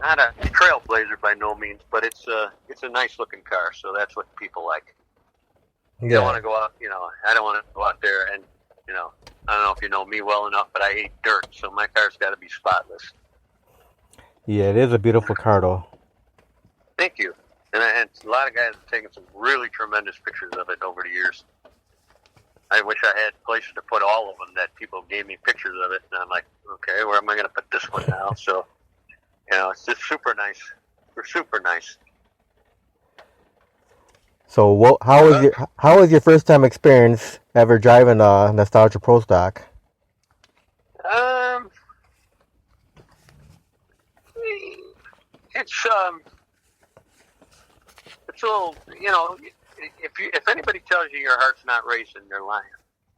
not a trailblazer by no means, but it's a nice looking car, so that's what people like. You don't want Yeah. to go out, I don't want to go out there and, I don't know if you know me well enough, but I hate dirt, so my car's got to be spotless. Yeah, it is a beautiful car, though. Thank you. And a lot of guys have taken some really tremendous pictures of it over the years. I wish I had places to put all of them that people gave me pictures of it, and I'm like, okay, where am I going to put this one now? So, it's just super nice. They're super nice. So, how was your first time experience ever driving a Nostalgia Pro Stock? Um, it's a little, if anybody tells you your heart's not racing, they're lying.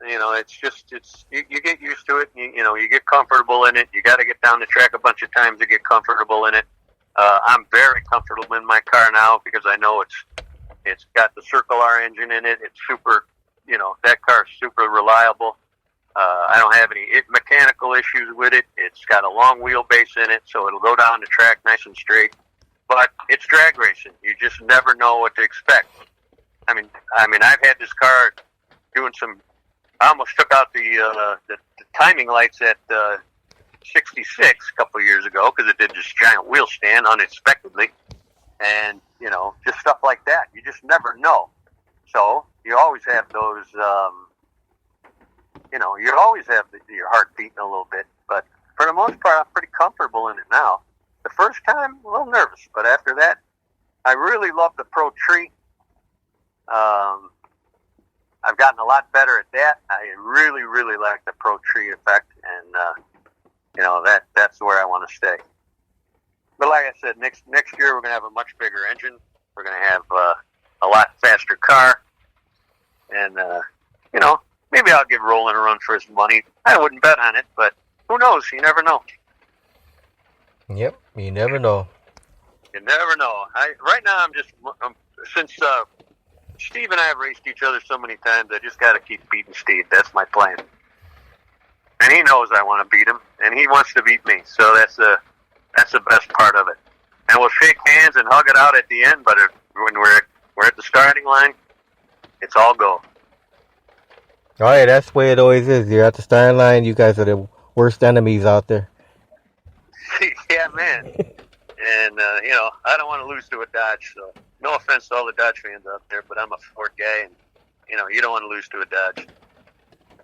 You get used to it. You get comfortable in it. You got to get down the track a bunch of times to get comfortable in it. I'm very comfortable in my car now because I know it's got the Circle R engine in it. It's super, that car's super reliable. I don't have any mechanical issues with it. It's got a long wheelbase in it, so it'll go down the track nice and straight. But it's drag racing. You just never know what to expect. I mean, I've had this car doing some. I almost took out the timing lights at 66 a couple of years ago because it did this giant wheel stand unexpectedly, and just stuff like that. You just never know. So you always have those. You always have your heart beating a little bit, but for the most part, I'm pretty comfortable in it now. The first time, a little nervous, but after that, I really love the Pro Tree. I've gotten a lot better at that. I really, really like the Pro Tree effect, and that's where I want to stay. But like I said, next year we're going to have a much bigger engine. We're going to have a lot faster car, and maybe I'll give Roland a run for his money. I wouldn't bet on it, but who knows? You never know. Yep, you never know. You never know. Right now, since Steve and I have raced each other so many times, I just got to keep beating Steve. That's my plan. And he knows I want to beat him, and he wants to beat me. So that's the best part of it. And we'll shake hands and hug it out at the end. But when we're at the starting line, it's all go. Oh yeah, that's the way it always is. You're at the starting line. You guys are the worst enemies out there. Yeah, man. And, I don't want to lose to a Dodge, so no offense to all the Dodge fans out there, but I'm a Ford guy, and, you don't want to lose to a Dodge.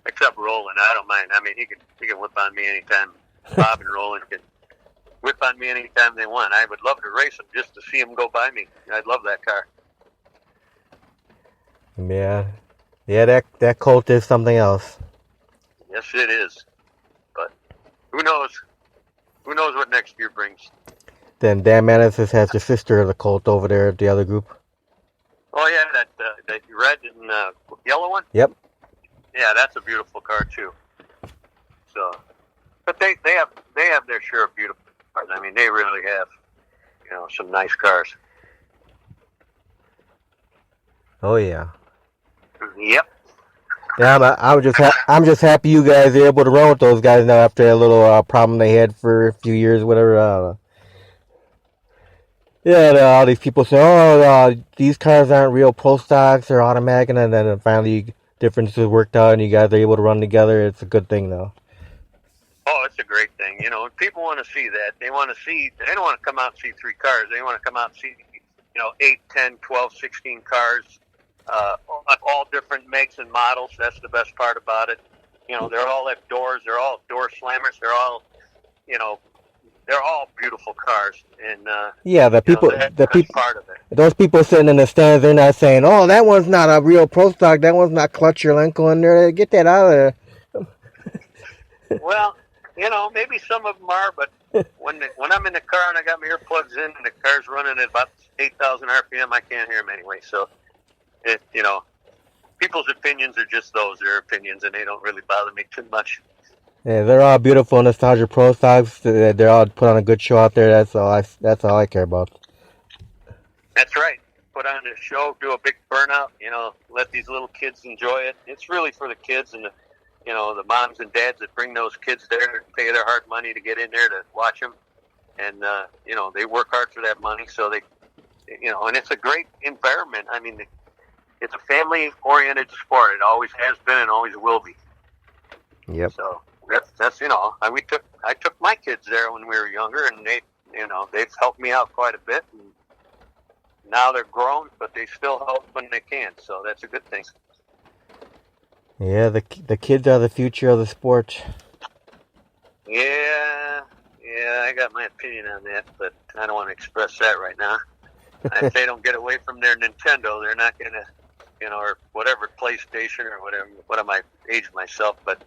Except Roland, I don't mind. I mean, he can whip on me anytime. Bob and Roland can whip on me anytime they want. I would love to race them just to see them go by me. I'd love that car. Yeah, that Colt is something else. Yes, it is. But who knows? Who knows what next year brings? Then Dan Manis has the sister of the Colt over there at the other group. Oh yeah, that red and yellow one. Yep. Yeah, that's a beautiful car too. So, but they have their share of beautiful cars. I mean, they really have, some nice cars. Oh yeah. Yep. Yeah, I'm just happy you guys are able to run with those guys now after a little problem they had for a few years, whatever. All these people say, these cars aren't real pro stocks, they're automatic, and then finally differences worked out and you guys are able to run together. It's a good thing, though. Oh, it's a great thing. People want to see that. They don't want to come out and see three cars. They want to come out and see, 8, 10, 12, 16 cars, all different makes and models. That's the best part about it. They're all have doors. They're all door slammers. They're all, they're all beautiful cars. And the people, part of it. Those people sitting in the stands, they're not saying, "Oh, that one's not a real pro stock. That one's not Clutch or Lenko in there. Get that out of there." Well, maybe some of them are, but when I'm in the car and I got my earplugs in and the car's running at about 8,000 RPM, I can't hear them anyway. So, people's opinions are just those. They're opinions, and they don't really bother me too much. Yeah, they're all beautiful Nostalgia Pro stocks. They're all put on a good show out there. That's all I care about. That's right. Put on a show, do a big burnout. Let these little kids enjoy it. It's really for the kids and the moms and dads that bring those kids there and pay their hard money to get in there to watch them. and they work hard for that money. So they, and it's a great environment. I mean, it's a family-oriented sport. It always has been and always will be. Yep. So that's I took my kids there when we were younger, and they've helped me out quite a bit. And now they're grown, but they still help when they can. So that's a good thing. Yeah, the kids are the future of the sport. Yeah, I got my opinion on that, but I don't want to express that right now. If they don't get away from their Nintendo, they're not going to, or whatever, PlayStation or whatever. What am I age myself? But,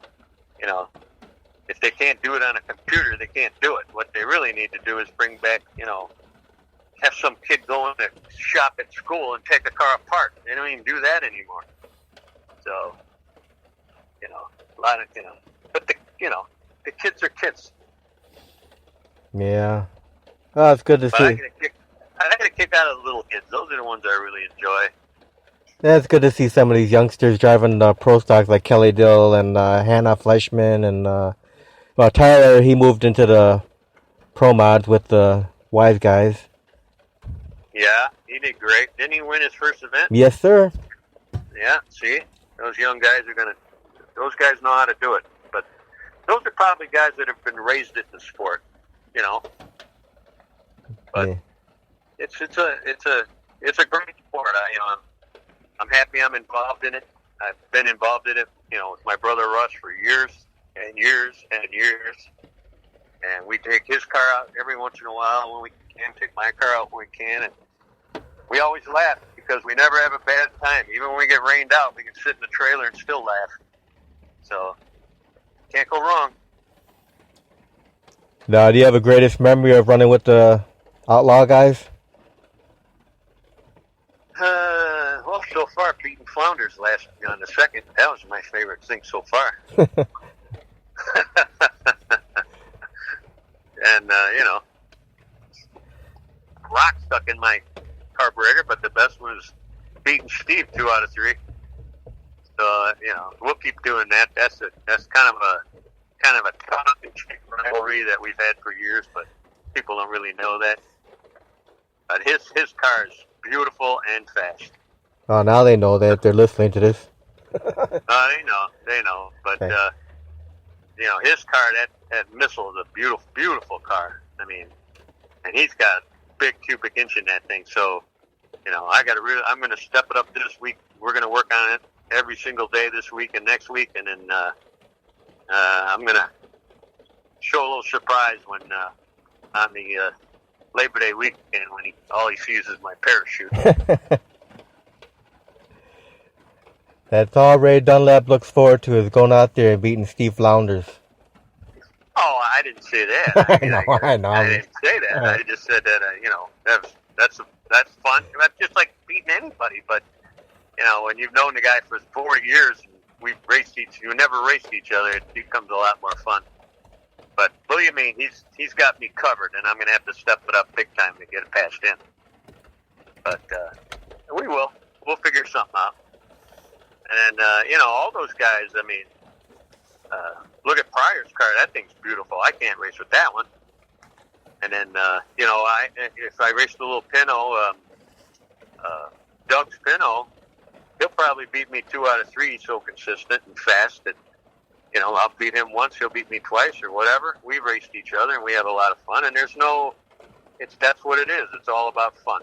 if they can't do it on a computer, they can't do it. What they really need to do is bring back, have some kid go in to shop at school and take a car apart. They don't even do that anymore. So, a lot of, but the kids are kids. Yeah. Oh, it's good to see. I get a kick out of the little kids. Those are the ones I really enjoy. Yeah, it's good to see some of these youngsters driving pro stocks like Kelly Dill and Hannah Fleischman and Tyler. He moved into the pro mods with the Wise Guys. Yeah, he did great. Didn't he win his first event? Yes, sir. Yeah, see? Those young guys those guys know how to do it. But those are probably guys that have been raised in the sport, But Yeah. it's a great sport. I'm happy I'm involved in it. I've been involved in it, with my brother Russ for years and years and years. And we take his car out every once in a while when we can, take my car out when we can, and we always laugh because we never have a bad time. Even when we get rained out, we can sit in the trailer and still laugh. So, can't go wrong. Now, do you have a greatest memory of running with the Outlaw guys? Well, so far, beating Flounders on the second, that was my favorite thing so far. And, rock stuck in my carburetor, but the best was beating Steve 2 out of 3. So, we'll keep doing that. That's kind of a tongue-in-cheek rivalry that we've had for years, but people don't really know that. But his car is beautiful and fast. Oh, now they know that if they're listening to this. They know. But, his car, that Missile is a beautiful, beautiful car. I mean, and he's got a big cubic inch in that thing. So, I'm going to step it up this week. We're going to work on it every single day this week and next week. And then, I'm going to show a little surprise when, on the, Labor Day weekend when all he sees is my parachute. That's all Ray Dunlap looks forward to, is going out there and beating Steve Flounders. Oh, I didn't say that. I know. I didn't say that. I just said that, that's fun. That's just like beating anybody. But, when you've known the guy for 4 years, and we've you never raced each other, it becomes a lot more fun. But believe me, he's got me covered, and I'm going to have to step it up big time to get it passed in. But we will. We'll figure something out. And, all those guys, I mean, look at Pryor's car. That thing's beautiful. I can't race with that one. And then, if I race the little Pinot, Doug's Pinot, he'll probably beat me 2 out of 3. He's so consistent and fast that, I'll beat him once, he'll beat me twice or whatever. We raced each other and we have a lot of fun. And that's what it is. It's all about fun.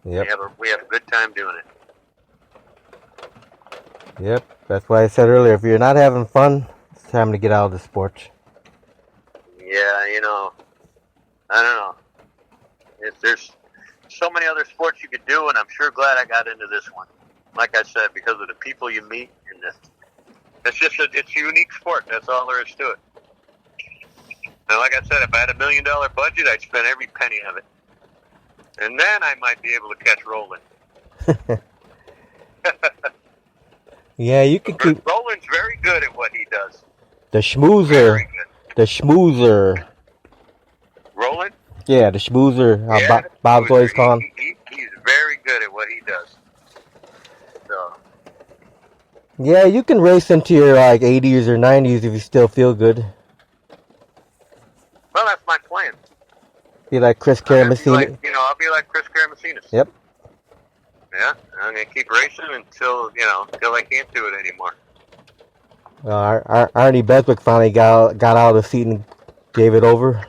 Yep. We have a good time doing it. Yep. That's why I said earlier, if you're not having fun, it's time to get out of the sport. Yeah, I don't know. There's so many other sports you could do, and I'm sure glad I got into this one. Like I said, because of the people you meet, and it's a unique sport. That's all there is to it. And like I said, if I had $1 million budget, I'd spend every penny of it. And then I might be able to catch Roland. Yeah, you can keep... Roland's very good at what he does. The schmoozer. The schmoozer. Roland? Yeah, the schmoozer. Bob's always calling. He's very good at what he does. So... Yeah, you can race into your 80s or 90s if you still feel good. Well, that's my plan. Be like Chris I'm gonna be like, Karamesini. I'll be like Chris Karamesinas. Yep. Yeah, I'm gonna keep racing until I can't do it anymore. Arnie Beswick finally got out of the seat and gave it over.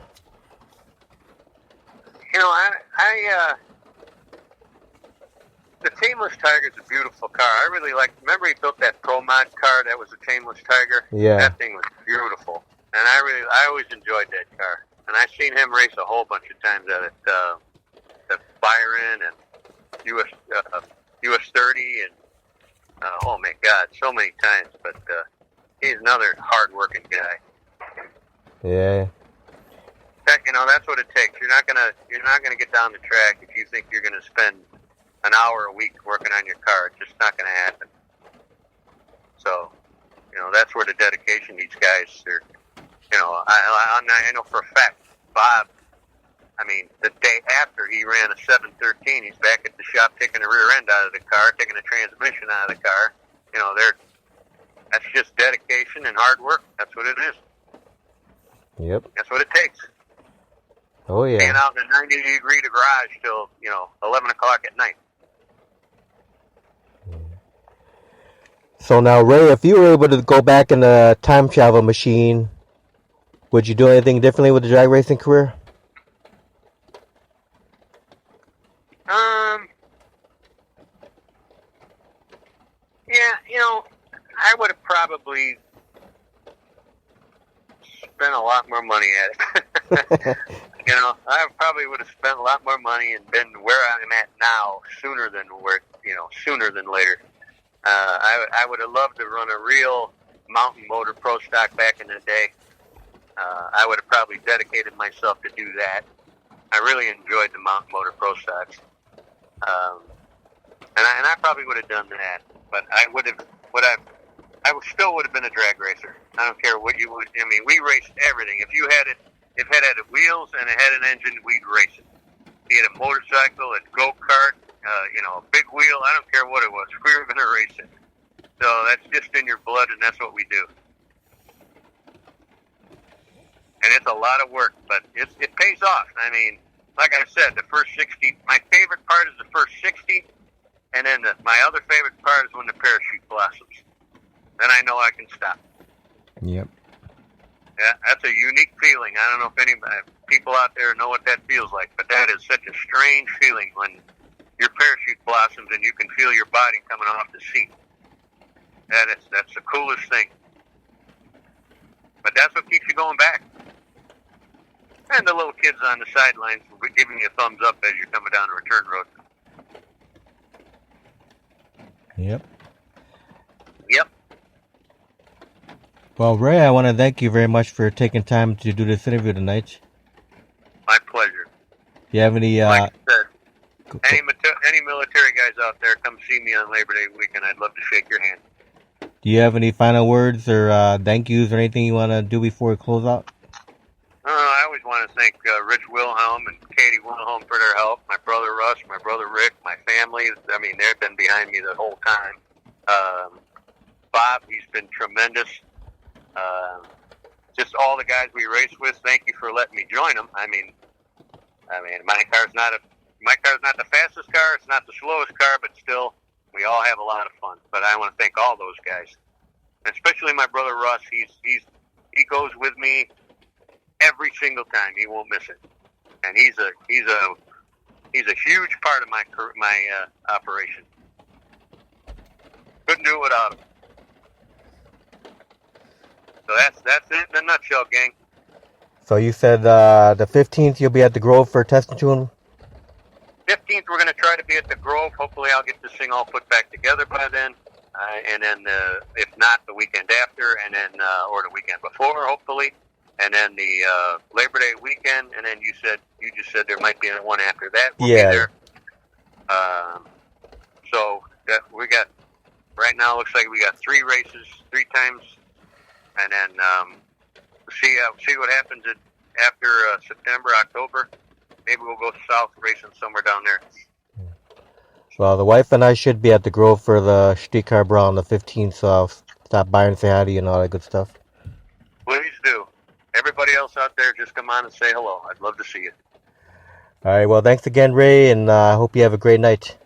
The Tameless Tiger's a beautiful car. I really remember he built that Pro Mod car that was a Tameless Tiger? Yeah. That thing was beautiful. And I always enjoyed that car. And I've seen him race a whole bunch of times at Byron and US 30 and oh my God, so many times. But he's another hard-working guy. Yeah. Heck, that's what it takes. You're not gonna get down the track if you think you're gonna spend an hour a week working on your car. It's just not gonna happen. So, that's where the dedication these guys are. I know for a fact, Bob. I mean, the day after he ran a 713, he's back at the shop taking the rear end out of the car, taking the transmission out of the car. That's just dedication and hard work. That's what it is. Yep. That's what it takes. Oh yeah. Being out in a 90-degree garage till 11 o'clock at night. So now, Ray, if you were able to go back in a time travel machine, would you do anything differently with the drag racing career? Yeah, I would have probably spent a lot more money at it. I probably would have spent a lot more money and been where I'm at now sooner than later. I would have loved to run a real mountain motor pro stock back in the day. I would have probably dedicated myself to do that. I really enjoyed the mountain motor pro stocks. And I probably would have done that, but I still would have been a drag racer. I don't care what you would. I mean, we raced everything. If it had wheels and it had an engine, we'd race it. Be it a motorcycle, a go-kart, a big wheel. I don't care what it was. We were going to race it. So that's just in your blood, and that's what we do. And it's a lot of work, but it pays off. I mean, like I said, the first 60. My favorite part is the first 60. And then my other favorite part is when the parachute blossoms. Then I know I can stop. Yep. Yeah, that's a unique feeling. I don't know if any people out there know what that feels like, but that is such a strange feeling when your parachute blossoms and you can feel your body coming off the seat. That's the coolest thing. But that's what keeps you going back. And the little kids on the sidelines will be giving you a thumbs up as you're coming down the return road. Yep. Yep. Well, Ray, I want to thank you very much for taking time to do this interview tonight. My pleasure. Do you have any... like I said, any military guys out there, come see me on Labor Day weekend. I'd love to shake your hand. Do you have any final words or thank yous or anything you want to do before we close out? I always want to thank Rich Wilhelm and Katie Wilhelm for their help. My brother Russ, my brother Rick, my family. I mean, they've been behind me the whole time. Bob, he's been tremendous. Just all the guys we race with. Thank you for letting me join them. I mean, my car's not the fastest car. It's not the slowest car, but still, we all have a lot of fun. But I want to thank all those guys, and especially my brother Russ. He goes with me every single time. He won't miss it, and he's a huge part of my operation. Couldn't do it without him. So that's it in a nutshell, gang. So you said the 15th you'll be at the Grove for test and tune? 15th we're going to try to be at the Grove. Hopefully I'll get this thing all put back together by then. And then if not, the weekend after, and then or the weekend before, hopefully. And then the Labor Day weekend, and then you just said there might be one after that. We'll be there. So we got right now. Looks like we got 3 races, 3 times, and then see what happens after September, October. Maybe we'll go south racing somewhere down there. Well, the wife and I should be at the Grove for the Streetcar Brawl on the 15th, so I'll stop by and say hi to you and all that good stuff. Please do. Everybody else out there, just come on and say hello. I'd love to see you. All right. Well, thanks again, Ray, and I hope you have a great night.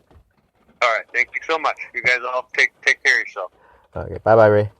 All right. Thank you so much. You guys all take care of yourself. Okay. Bye-bye, Ray.